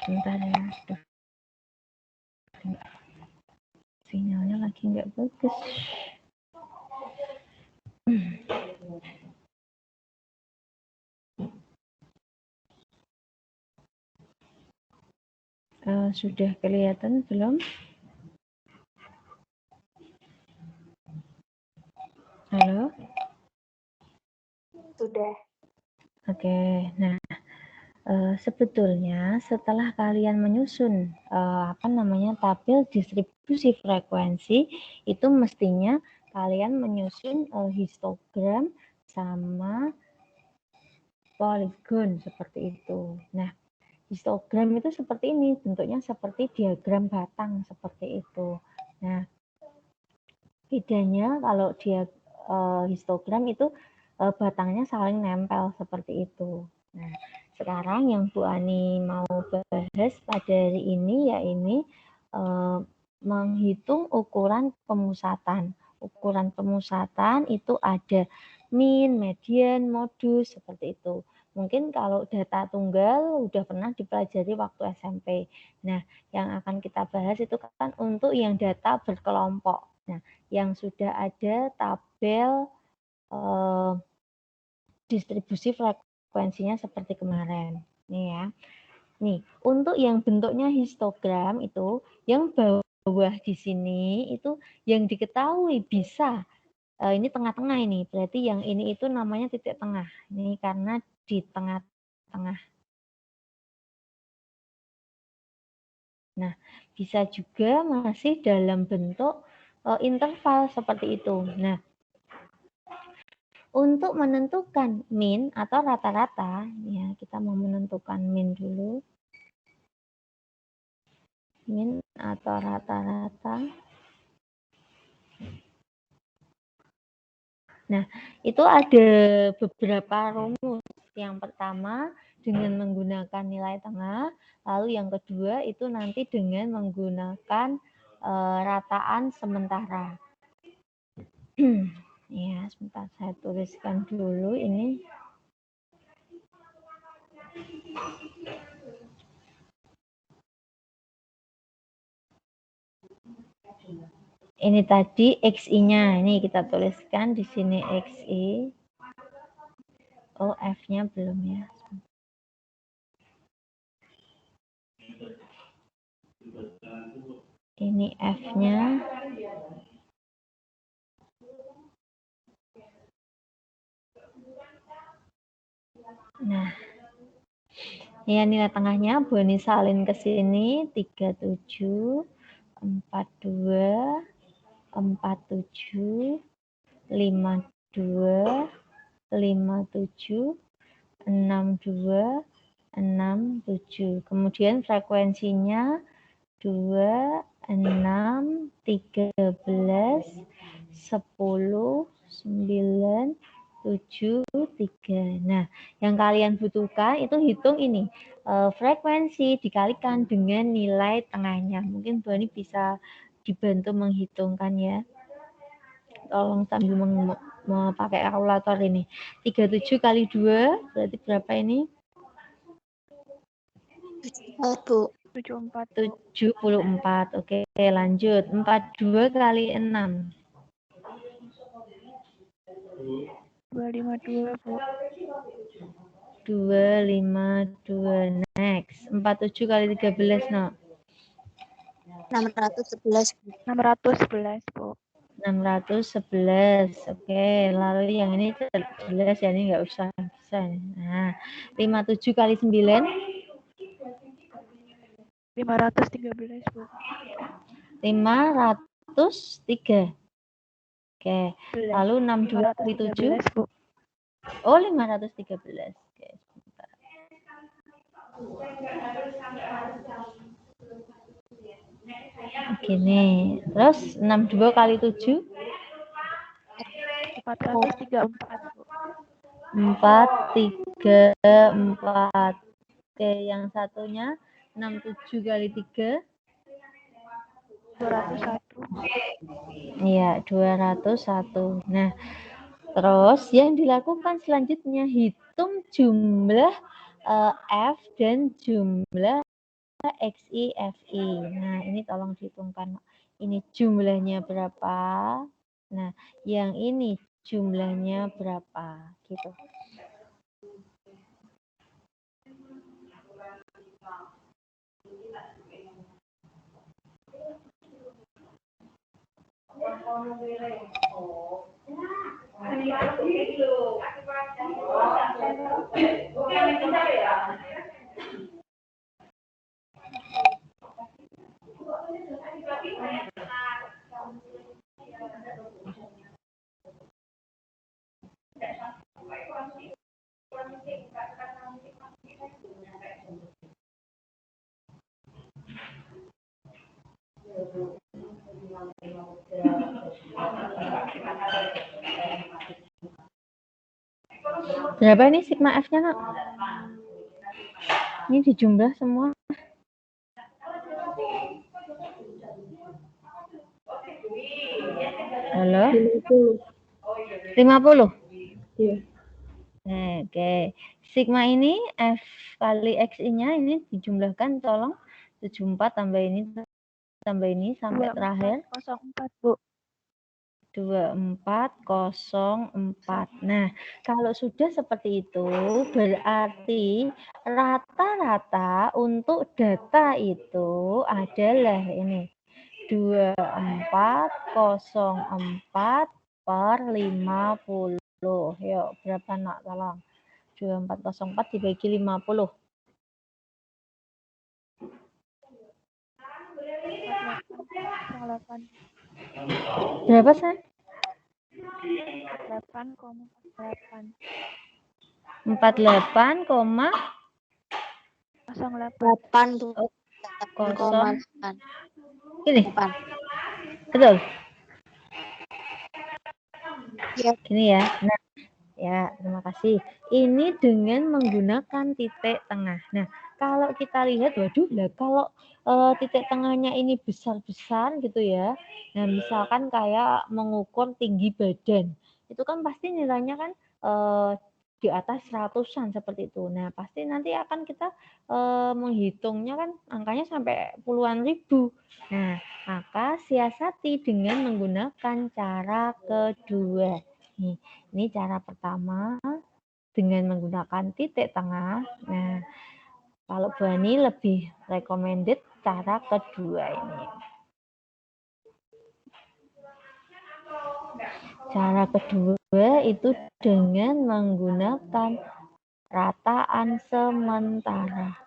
Bentar ya. Sinyalnya lagi nggak bagus. Sudah kelihatan belum? Halo? Sudah. Oke, nah sebetulnya setelah kalian menyusun tabel distribusi frekuensi, itu mestinya kalian menyusun histogram sama poligon seperti itu. Nah, histogram itu seperti ini, bentuknya seperti diagram batang seperti itu. Nah, bedanya kalau dia histogram itu batangnya saling nempel seperti itu. Nah, sekarang yang Bu Ani mau bahas pada hari ini menghitung ukuran pemusatan. Ukuran pemusatan itu ada min, median, modus seperti itu. Mungkin kalau data tunggal udah pernah dipelajari waktu SMP. Nah, yang akan kita bahas itu kan untuk yang data berkelompok. Nah, yang sudah ada tabel distribusi frekuensinya seperti kemarin. Nih ya. Nih, untuk yang bentuknya histogram itu, yang bawah di sini itu yang diketahui bisa ini tengah-tengah ini, berarti yang ini itu namanya titik tengah. Ini karena di tengah-tengah. Nah, bisa juga masih dalam bentuk interval seperti itu. Nah, untuk menentukan min atau rata-rata, ya kita mau menentukan min dulu. Min atau rata-rata. Nah, itu ada beberapa rumus. Yang pertama dengan menggunakan nilai tengah, lalu yang kedua itu nanti dengan menggunakan rataan sementara. Ya, sebentar saya tuliskan dulu ini. Ini tadi XI-nya, ini kita tuliskan di sini XI. Oh, F-nya belum ya. Ini F-nya. Nah, ya nilai tengahnya Boni salin ke sini 37, 42, 47, 52, 57, 62, 67. Kemudian frekuensinya 2, 6, 13, 10, 9, 7, 3. Nah, yang kalian butuhkan itu hitung ini. Frekuensi dikalikan dengan nilai tengahnya. Mungkin Bu Ani bisa dibantu menghitungkan ya. Tolong sambil memakai kalkulator ini. 37 kali 2 berarti berapa ini? 74. Oke, lanjut. 42 kali 6. 252, Bu. 252. Next. 47 kali 13, no. 611. 611, Bu. 611. Oke, lalu yang ini jelas ya, ini nggak usah bisa. Nah, 57 kali 9. 513, Bu. 503. Oke, lalu 62 kali 7. Bu. Oh, 513. Oke, sebentar. Gini, terus 62 kali 7. 434, Bu. 434. Oke, yang satunya 67 kali 3. 201. Iya, 201. Nah, terus yang dilakukan selanjutnya menghitung jumlah F dan jumlah XI, FI. Nah, ini tolong dihitungkan. Ini jumlahnya berapa? Nah, yang ini jumlahnya berapa? Gitu. Berapa ini sigma F-nya, Nak? Ini dijumlah semua. Halo? 50. Iya. Oke. Sigma ini F kali XI-nya ini dijumlahkan, tolong 74 tambah ini sampai terakhir 2404, Bu. 2404. Nah, kalau sudah seperti itu, berarti rata-rata untuk data itu adalah ini 2404 per 50. Yuk, berapa, Nak? Tolong. 2404 dibagi 50. 48,08. Berapa, San? 48,08. 48, 08. 0. 8 Ini. Betul. Iya. Gini ya. Nah, ya, terima kasih. Ini dengan menggunakan titik tengah. Nah, kalau kita lihat, waduh, lah kalau titik tengahnya ini besar-besar gitu ya. Nah, misalkan kayak mengukur tinggi badan, itu kan pasti nilainya kan di atas ratusan seperti itu. Nah, pasti nanti akan kita menghitungnya kan angkanya sampai puluhan ribu. Nah, maka siasati dengan menggunakan cara kedua. Nih, ini cara pertama dengan menggunakan titik tengah. Nah, kalau Bu Ani lebih recommended cara kedua ini. Cara kedua itu dengan menggunakan rataan sementara.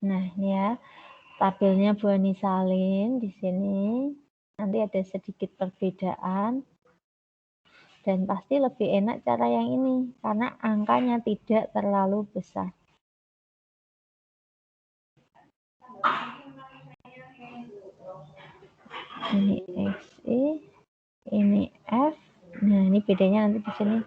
Nah, ini ya, tabelnya Bu Ani salin di sini. Nanti ada sedikit perbedaan. Dan pasti lebih enak cara yang ini, karena angkanya tidak terlalu besar. Ini XI, ini F. Nah, ini bedanya nanti di sini.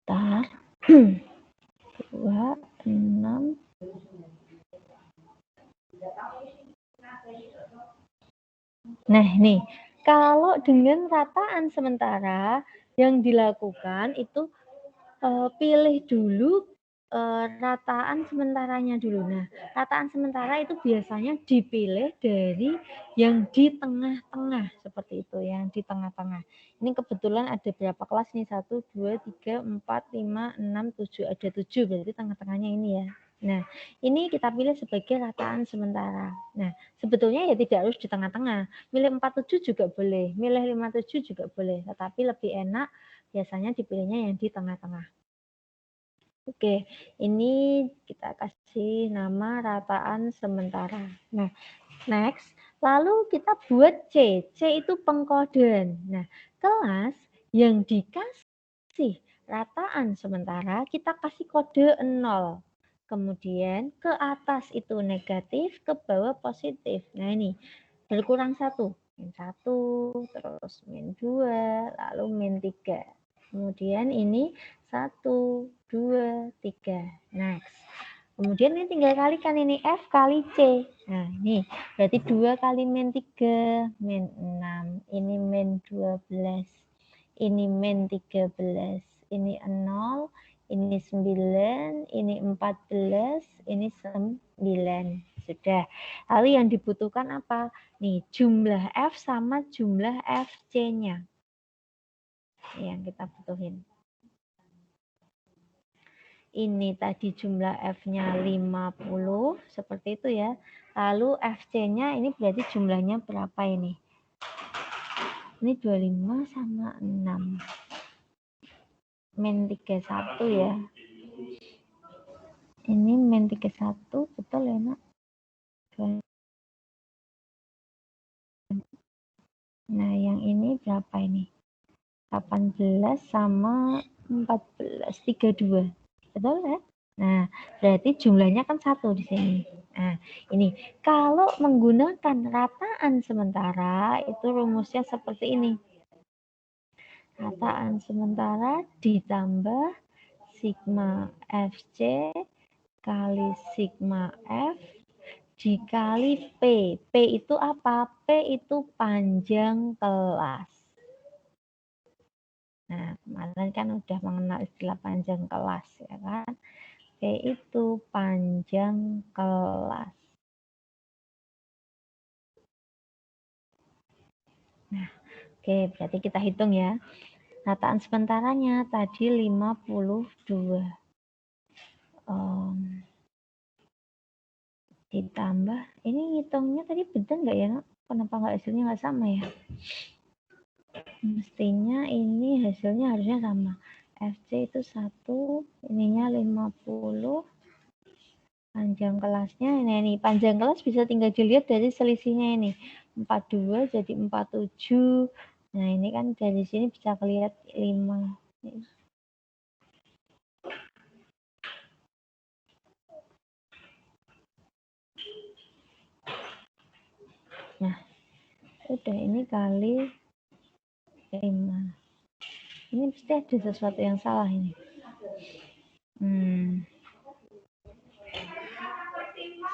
Bentar. 2, 6. Nah, nih, kalau dengan rataan sementara yang dilakukan itu pilih dulu rataan sementaranya dulu. Nah, rataan sementara itu biasanya dipilih dari yang di tengah-tengah seperti itu, yang di tengah-tengah. Ini kebetulan ada berapa kelas nih? 1, 2, 3, 4, 5, 6, 7. Ada 7, berarti tengah-tengahnya ini ya. Nah, ini kita pilih sebagai rataan sementara. Nah, sebetulnya ya tidak harus di tengah-tengah. Milih 47 juga boleh, milih 57 juga boleh. Tetapi lebih enak biasanya dipilihnya yang di tengah-tengah. Oke, ini kita kasih nama rataan sementara. Nah, next, lalu kita buat C. C itu pengkodean. Nah, kelas yang dikasih rataan sementara, kita kasih kode 0. Kemudian ke atas itu negatif, ke bawah positif. Nah, ini berkurang 1. Min 1, terus min 2, lalu min 3. Kemudian ini 1, 2, 3. Next. Kemudian ini tinggal kalikan ini F kali C. Nah, ini berarti 2 kali min 3, min 6. Ini min 12. Ini min 13. Ini 0. Ini 9. Ini 14. Ini 9. Sudah. Lalu yang dibutuhkan apa? Nih, jumlah F sama jumlah FC-nya. Yang kita butuhin. Ini tadi jumlah F-nya 50, seperti itu ya. Lalu FC-nya ini berarti jumlahnya berapa ini? Ini 25 sama 6. Min 31 ya. Ini min 31, betul ya nak? Nah yang ini berapa ini? 18 sama 14, 32. Betul ya? Nah, berarti jumlahnya kan 1 di sini. Nah, ini kalau menggunakan rataan sementara itu rumusnya seperti ini. Rataan sementara ditambah sigma FC kali sigma F dikali P. P itu apa? P itu panjang kelas. Nah, kemarin kan udah mengenal istilah panjang kelas ya kan. P itu panjang kelas. Nah, oke, berarti kita hitung ya. Rataan sementaranya tadi 52. Ditambah, ini ngitungnya tadi benar nggak ya? Kenapa nggak hasilnya nggak sama ya? Mestinya ini hasilnya harusnya sama. FC itu 1, ininya 50. Panjang kelasnya, ini panjang kelas bisa tinggal dilihat dari selisihnya ini. 42 jadi 47. Nah, ini kan dari sini bisa kelihatan 5. Nah, udah ini kali 5. Ini pasti ada sesuatu yang salah ini.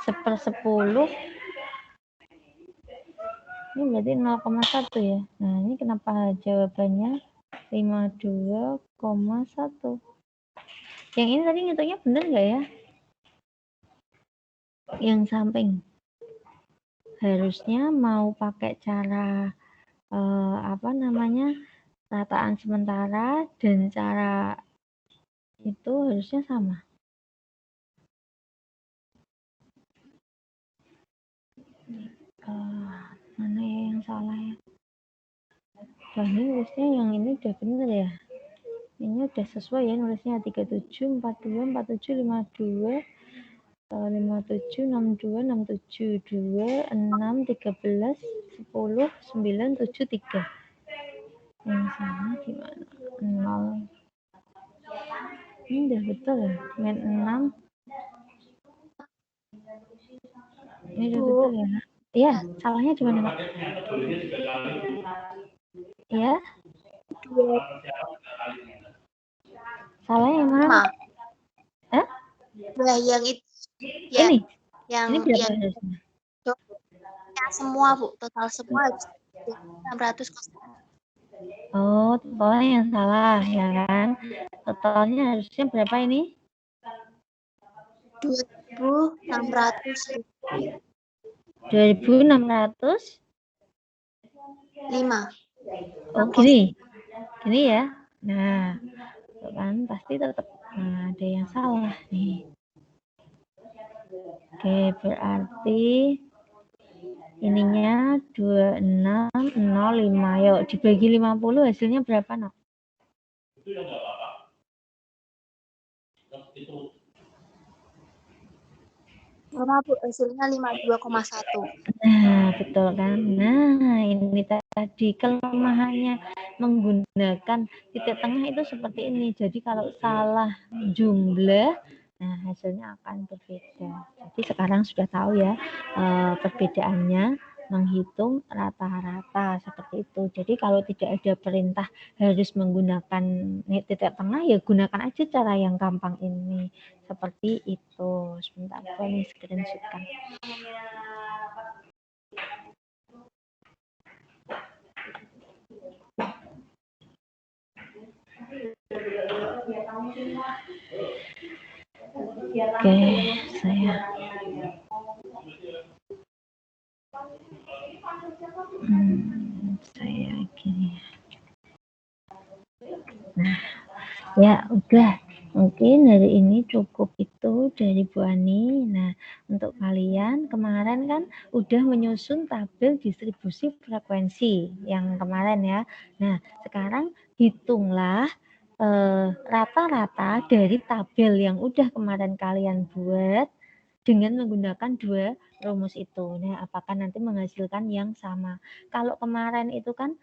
1/10. Ini berarti 0,1 ya. Nah, ini kenapa jawabannya 52,1. Yang ini tadi ngitungnya benar nggak ya? Yang samping. Harusnya mau pakai cara rataan sementara dan cara itu harusnya sama. Mana ya yang salah ya? Wah, ini nulisnya yang ini udah bener ya. Ini udah sesuai ya nulisnya 37, 42, 47, 52, 57, 62, 67, 2, 6, 13, 10, 9, 7, 3. Yang sama gimana? 0. Ini udah betul ya? Min 6. Ini udah betul ya? Iya, salahnya di mana, Pak? Ya. Salahnya yang mana? Hah? Nah, yang itu. Ya, ini? Yang ini berapa harusnya? Ya, semua, Bu. Total semua 600. Oh, totalnya yang salah, ya kan? Totalnya harusnya berapa ini? 2.600. 2.605. Oh, gini. Gini ya. Nah, kan pasti tetap ada yang salah nih. Oke, berarti ininya 2605. Yuk, dibagi 50 hasilnya berapa, Nok? Sama Bu, hasilnya 52,1. Nah, betul kan? Nah, ini tadi kelemahannya menggunakan titik tengah itu seperti ini. Jadi kalau salah jumlah, nah hasilnya akan berbeda. Jadi sekarang sudah tahu ya perbedaannya menghitung rata-rata seperti itu. Jadi kalau tidak ada perintah harus menggunakan titik tengah, ya gunakan aja cara yang gampang ini. Seperti itu. Sebentar, aku ini screenshotkan. Oke, saya saya gini. Nah, ya udah. Mungkin hari ini cukup itu dari Bu Ani. Nah, untuk kalian kemarin kan udah menyusun tabel distribusi frekuensi yang kemarin ya. Nah, sekarang hitunglah rata-rata dari tabel yang udah kemarin kalian buat dengan menggunakan dua rumus itu. Nah, apakah nanti menghasilkan yang sama? Kalau kemarin itu kan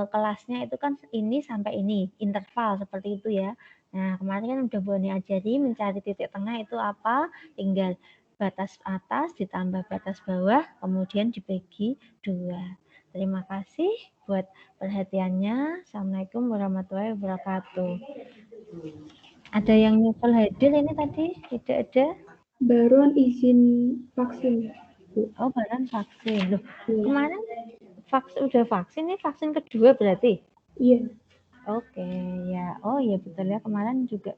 kelasnya itu kan ini sampai ini, interval seperti itu ya. Nah, kemarin kan udah Bu Ani ajari mencari titik tengah itu apa, tinggal batas atas ditambah batas bawah, kemudian dibagi 2. Terima kasih buat perhatiannya. Assalamualaikum warahmatullahi wabarakatuh. Ada yang nyusul hadir ini tadi? Tidak ada? Baruan izin vaksin. Oh, barusan vaksin. Loh, Iya. kemarin udah vaksin, ini vaksin kedua berarti? Iya. Oke, ya. Oh iya betul ya, kemarin juga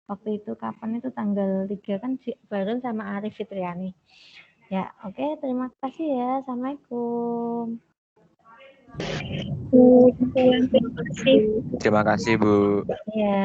waktu itu kapan itu tanggal 3 kan baru sama Arif Fitriani. Ya, oke, terima kasih ya. Assalamualaikum. Terima kasih. Terima kasih, Bu. Ya.